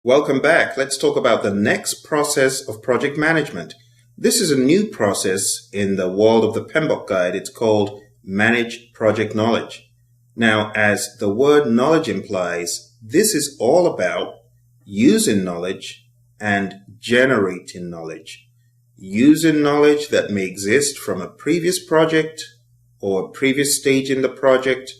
Welcome back. Let's talk about the next process of project management. This is a new process in the world of the PMP guide. It's called Manage Project Knowledge. Now, as the word knowledge implies, this is all about using knowledge and generating knowledge. Using knowledge that may exist from a previous project or a previous stage in the project,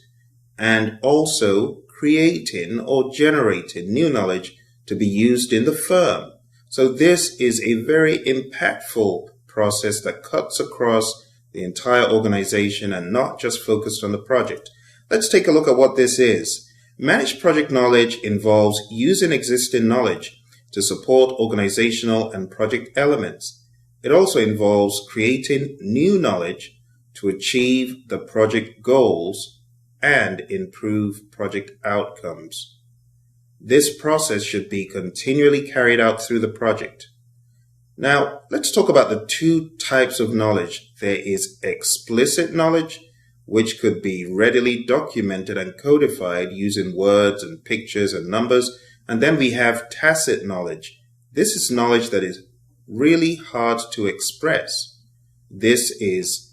and also creating or generating new knowledge to be used in the firm. So this is a very impactful process that cuts across the entire organization and not just focused on the project. Let's take a look at what this is. Managed project knowledge involves using existing knowledge to support organizational and project elements. It also involves creating new knowledge to achieve the project goals and improve project outcomes. This process should be continually carried out through the project. Now, let's talk about the two types of knowledge. There is explicit knowledge, which could be readily documented and codified using words and pictures and numbers. And then we have tacit knowledge. This is knowledge that is really hard to express. This is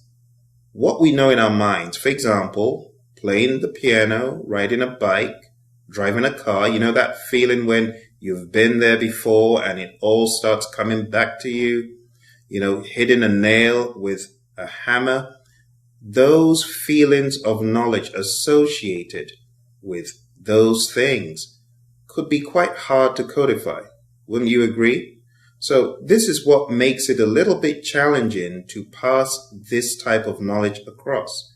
what we know in our minds. For example, playing the piano, riding a bike, driving a car. You know that feeling when you've been there before and it all starts coming back to you? You know, hitting a nail with a hammer. Those feelings of knowledge associated with those things could be quite hard to codify. Wouldn't you agree? So this is what makes it a little bit challenging to pass this type of knowledge across.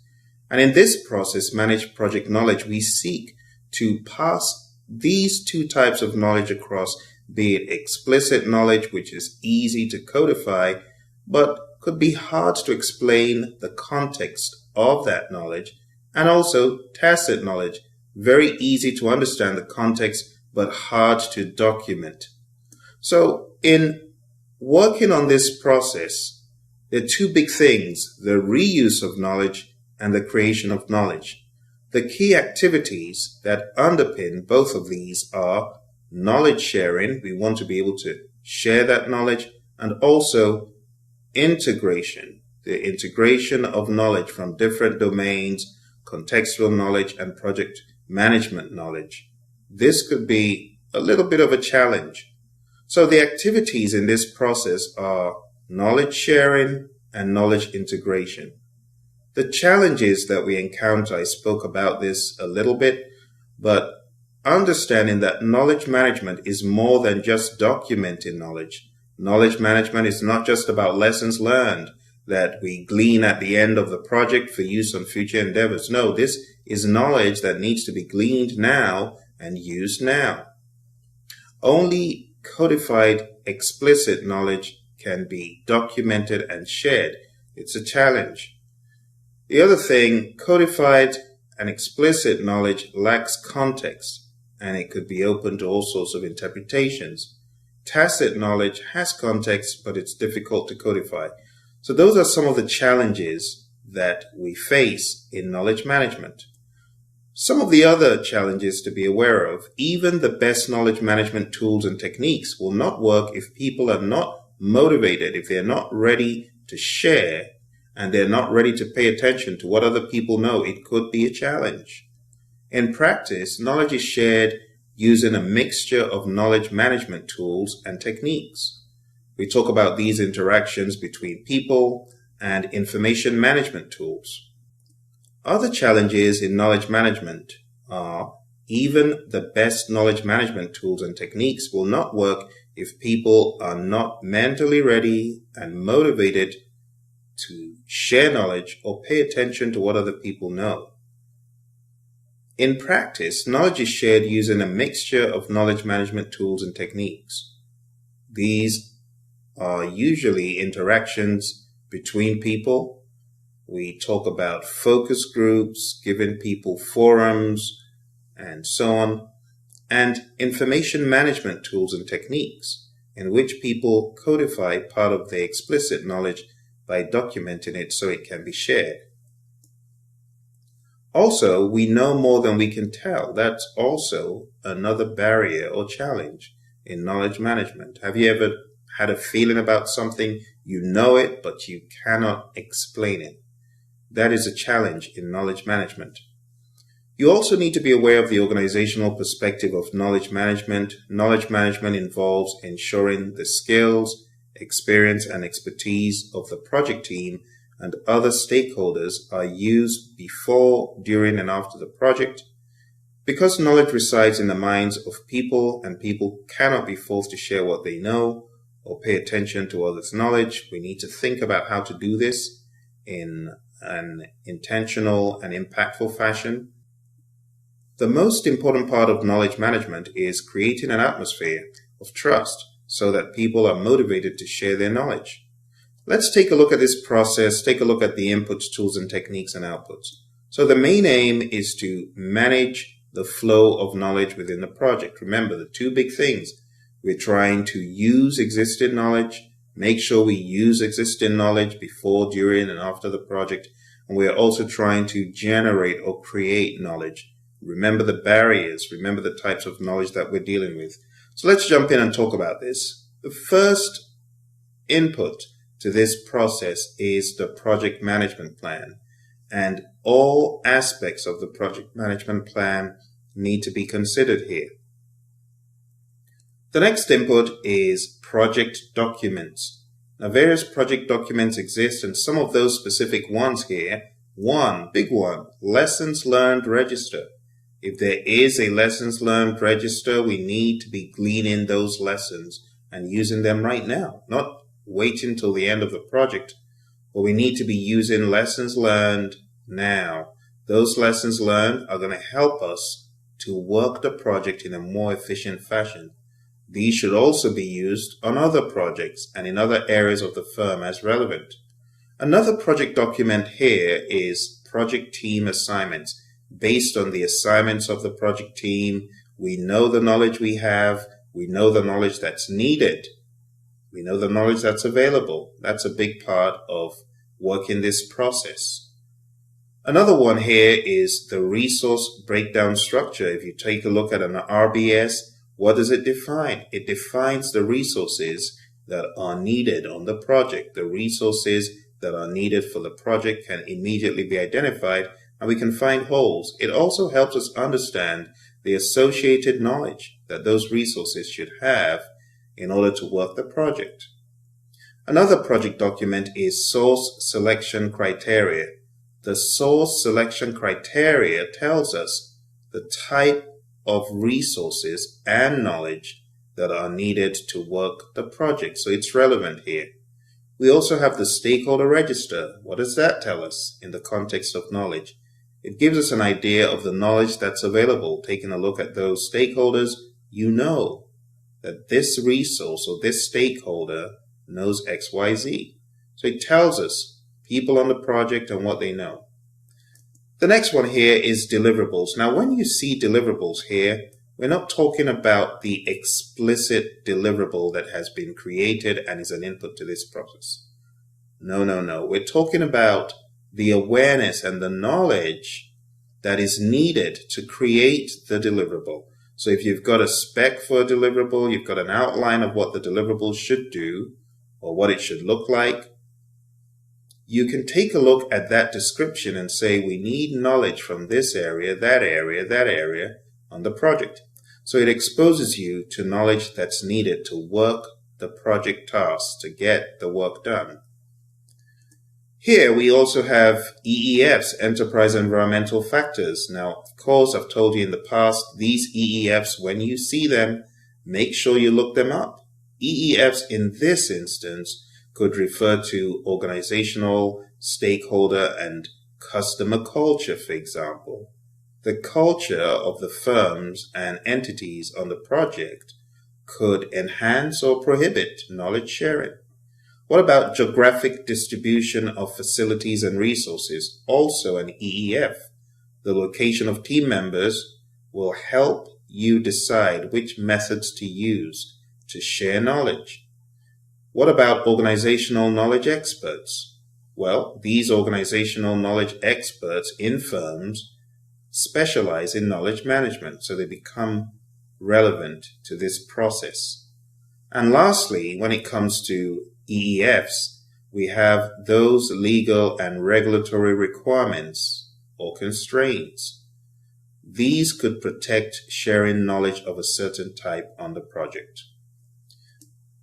And in this process, managed project knowledge, we seek to pass these two types of knowledge across, be it explicit knowledge, which is easy to codify, but could be hard to explain the context of that knowledge, and also tacit knowledge, very easy to understand the context, but hard to document. So in working on this process, there are two big things: the reuse of knowledge and the creation of knowledge. The key activities that underpin both of these are knowledge sharing. We want to be able to share that knowledge, and also integration, the integration of knowledge from different domains, contextual knowledge and project management knowledge. This could be a little bit of a challenge. So the activities in this process are knowledge sharing and knowledge integration. The challenges that we encounter, I spoke about this a little bit, but understanding that knowledge management is more than just documenting knowledge. Knowledge management is not just about lessons learned that we glean at the end of the project for use on future endeavors. No, this is knowledge that needs to be gleaned now and used now. Only codified, explicit knowledge can be documented and shared. It's a challenge. The other thing, codified and explicit knowledge lacks context, and it could be open to all sorts of interpretations. Tacit knowledge has context, but it's difficult to codify. So those are some of the challenges that we face in knowledge management. Some of the other challenges to be aware of: even the best knowledge management tools and techniques will not work if people are not motivated, if they're not ready to share, and they're not ready to pay attention to what other people know. It could be a challenge. In practice, knowledge is shared using a mixture of knowledge management tools and techniques. We talk about these interactions between people and information management tools. Other challenges in knowledge management are even the best knowledge management tools and techniques will not work if people are not mentally ready and motivated to share knowledge or pay attention to what other people know. In practice, knowledge is shared using a mixture of knowledge management tools and techniques. These are usually interactions between people. We talk about focus groups, giving people forums, and so on, and information management tools and techniques in which people codify part of their explicit knowledge by documenting it so it can be shared. Also, we know more than we can tell. That's also another barrier or challenge in knowledge management? Have you ever had a feeling about something, you know it, but you cannot explain it? That is a challenge in knowledge management. You also need to be aware of the organizational perspective of knowledge management. Knowledge management involves ensuring the skills, experience, and expertise of the project team and other stakeholders are used before, during, and after the project. Because knowledge resides in the minds of people and people cannot be forced to share what they know or pay attention to others' knowledge, we need to think about how to do this in an intentional and impactful fashion. The most important part of knowledge management is creating an atmosphere of trust so that people are motivated to share their knowledge. Let's take a look at this process, take a look at the inputs, tools, and techniques and outputs. So the main aim is to manage the flow of knowledge within the project. Remember the two big things. We're trying to use existing knowledge, make sure we use existing knowledge before, during, and after the project. And we are also trying to generate or create knowledge. Remember the barriers, remember the types of knowledge that we're dealing with. So let's jump in and talk about this. The first input to this process is the project management plan. And all aspects of the project management plan need to be considered here. The next input is project documents. Now, various project documents exist, and some of those specific ones here. One, big one, lessons learned register. If there is a lessons learned register, we need to be gleaning those lessons and using them right now, not waiting till the end of the project, but we need to be using lessons learned now. Those lessons learned are going to help us to work the project in a more efficient fashion. These should also be used on other projects and in other areas of the firm as relevant. Another project document here is project team assignments. Based on the assignments of the project team, we know the knowledge we have, we know the knowledge that's needed, we know the knowledge that's available. That's a big part of working this process. Another one here is the resource breakdown structure. If you take a look at an RBS, what does it define? It defines the resources that are needed on the project. The resources that are needed for the project can immediately be identified, and we can find holes. It also helps us understand the associated knowledge that those resources should have in order to work the project. Another project document is source selection criteria. The source selection criteria tells us the type of resources and knowledge that are needed to work the project. So it's relevant here. We also have the stakeholder register. What does that tell us in the context of knowledge? It gives us an idea of the knowledge that's available. Taking a look at those stakeholders, you know that this resource or this stakeholder knows XYZ. So it tells us people on the project and what they know. The next one here is deliverables. Now, when you see deliverables here, we're not talking about the explicit deliverable that has been created and is an input to this process. No. We're talking about the awareness and the knowledge that is needed to create the deliverable. So if you've got a spec for a deliverable, you've got an outline of what the deliverable should do or what it should look like, you can take a look at that description and say, we need knowledge from this area, that area on the project. So it exposes you to knowledge that's needed to work the project tasks, to get the work done. Here we also have EEFs, Enterprise Environmental Factors. Now, of course, I've told you in the past, these EEFs, when you see them, make sure you look them up. EEFs in this instance could refer to organizational, stakeholder, and customer culture, for example. The culture of the firms and entities on the project could enhance or prohibit knowledge sharing. What about geographic distribution of facilities and resources? Also an EEF. The location of team members will help you decide which methods to use to share knowledge. What about organizational knowledge experts? Well, these organizational knowledge experts in firms specialize in knowledge management, so they become relevant to this process. And lastly, when it comes to EEFs, we have those legal and regulatory requirements or constraints. These could protect sharing knowledge of a certain type on the project.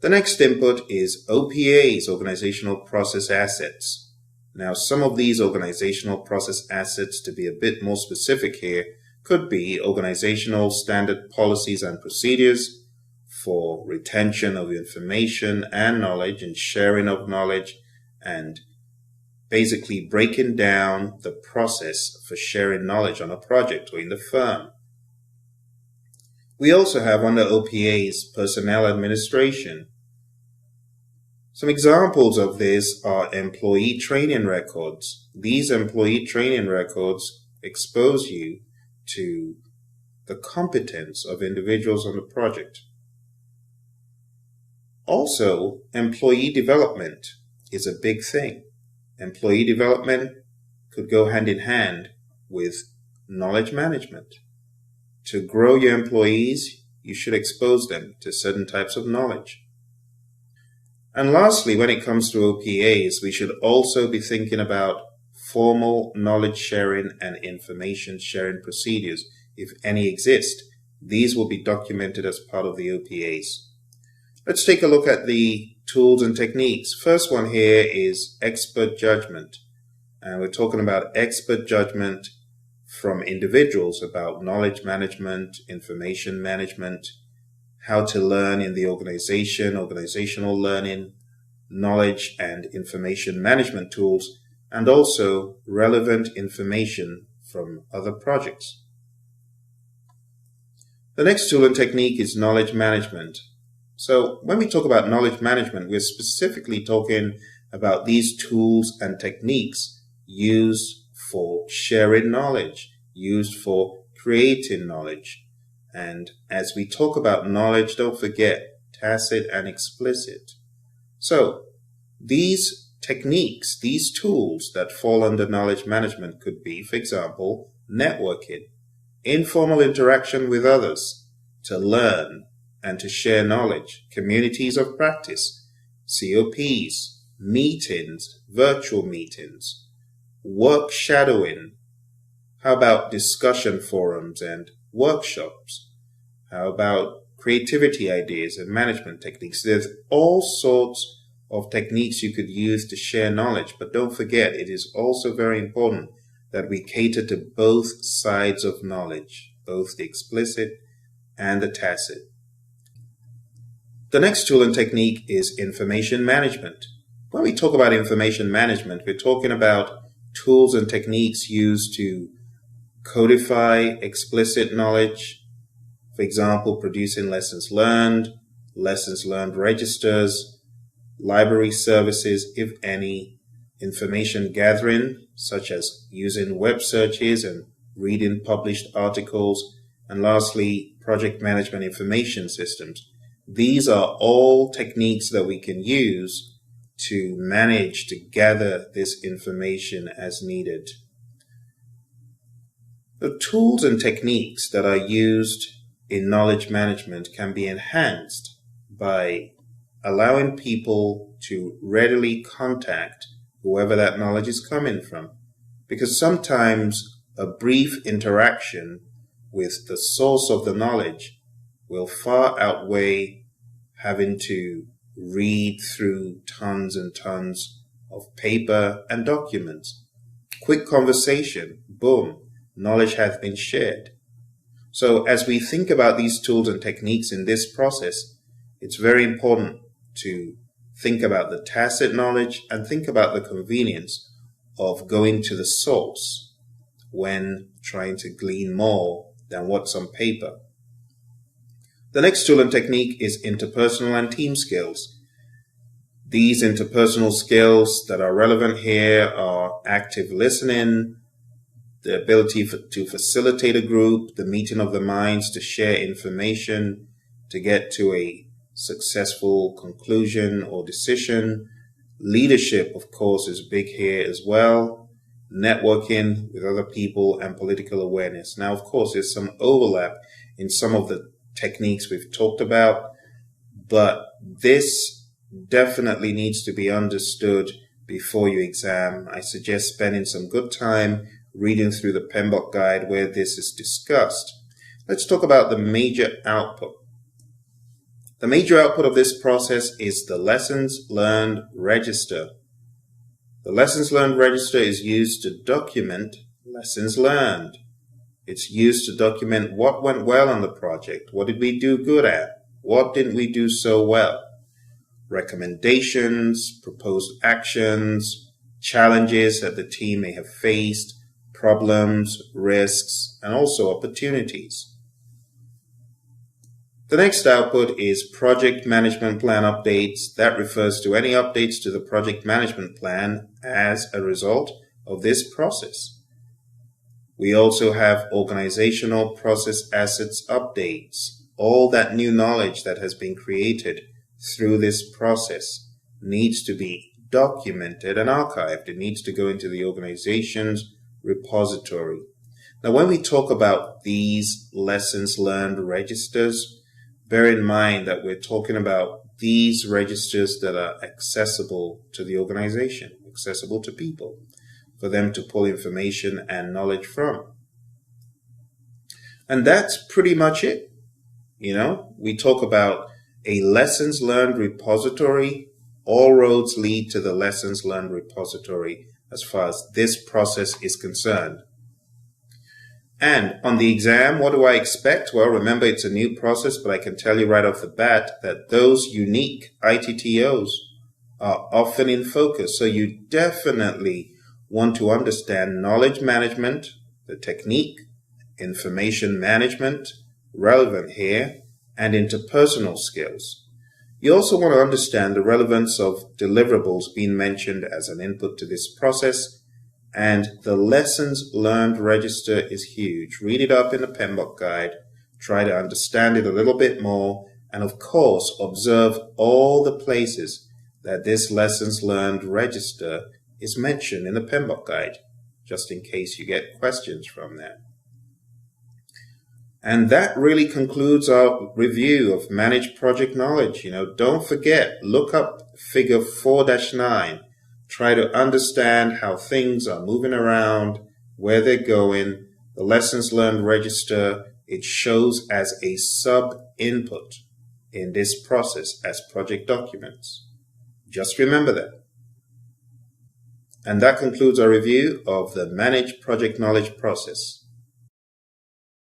The next input is OPAs, organizational process assets. Now, some of these organizational process assets, to be a bit more specific here, could be organizational standard policies and procedures for retention of information and knowledge and sharing of knowledge, and basically breaking down the process for sharing knowledge on a project or in the firm. We also have under OPAs personnel administration. Some examples of this are employee training records. These employee training records expose you to the competence of individuals on the project. Also, employee development is a big thing. Employee development could go hand in hand with knowledge management. To grow your employees, you should expose them to certain types of knowledge. And lastly, when it comes to OPAs, we should also be thinking about formal knowledge sharing and information sharing procedures, if any exist. These will be documented as part of the OPAs. Let's take a look at the tools and techniques. First one here is expert judgment. And we're talking about expert judgment from individuals about knowledge management, information management, how to learn in the organization, organizational learning, knowledge and information management tools, and also relevant information from other projects. The next tool and technique is knowledge management. So when we talk about knowledge management, we're specifically talking about these tools and techniques used for sharing knowledge, used for creating knowledge. And as we talk about knowledge, don't forget tacit and explicit. So these techniques, these tools that fall under knowledge management could be, for example, networking, informal interaction with others to learn and to share knowledge, communities of practice, COPs, meetings, virtual meetings, work shadowing. How about discussion forums and workshops? How about creativity ideas and management techniques? There's all sorts of techniques you could use to share knowledge, but don't forget, it is also very important that we cater to both sides of knowledge, both the explicit and the tacit. The next tool and technique is information management. When we talk about information management, we're talking about tools and techniques used to codify explicit knowledge, for example, producing lessons learned registers, library services, if any, information gathering, such as using web searches and reading published articles, and lastly, project management information systems. These are all techniques that we can use to manage to gather this information as needed. The tools and techniques that are used in knowledge management can be enhanced by allowing people to readily contact whoever that knowledge is coming from. Because sometimes a brief interaction with the source of the knowledge will far outweigh having to read through tons and tons of paper and documents. Quick conversation, boom, knowledge has been shared. So as we think about these tools and techniques in this process, it's very important to think about the tacit knowledge and think about the convenience of going to the source when trying to glean more than what's on paper. The next tool and technique is interpersonal and team skills. These interpersonal skills that are relevant here are active listening, the ability to facilitate a group, the meeting of the minds to share information, to get to a successful conclusion or decision. Leadership, of course, is big here as well. Networking with other people and political awareness. Now, of course, there's some overlap in some of the techniques we've talked about, but this definitely needs to be understood before your exam. I suggest spending some good time reading through the PMBOK guide where this is discussed. Let's talk about the major output. The major output of this process is the Lessons Learned Register. The Lessons Learned Register is used to document lessons learned. It's used to document what went well on the project, what did we do good at, what didn't we do so well, recommendations, proposed actions, challenges that the team may have faced, problems, risks, and also opportunities. The next output is Project Management Plan Updates. That refers to any updates to the project management plan as a result of this process. We also have Organizational Process Assets Updates. All that new knowledge that has been created through this process needs to be documented and archived. It needs to go into the organization's repository. Now, when we talk about these lessons learned registers, bear in mind that we're talking about these registers that are accessible to the organization, accessible to people, for them to pull information and knowledge from. And that's pretty much it. We talk about a lessons learned repository. All roads lead to the lessons learned repository as far as this process is concerned. And on the exam, what do I expect? Well, remember, it's a new process, but I can tell you right off the bat that those unique ITTOs are often in focus. So you definitely want to understand knowledge management, the technique, information management, relevant here, and interpersonal skills. You also want to understand the relevance of deliverables being mentioned as an input to this process. And the lessons learned register is huge. Read it up in the PMBOK guide. Try to understand it a little bit more. And of course, observe all the places that this lessons learned register is mentioned in the PMBOK guide, just in case you get questions from there. And that really concludes our review of managed project knowledge. Don't forget, look up figure 4-9. Try to understand how things are moving around, where they're going. The lessons learned register, it shows as a sub-input in this process as project documents. Just remember that. And that concludes our review of the Managed Project Knowledge process.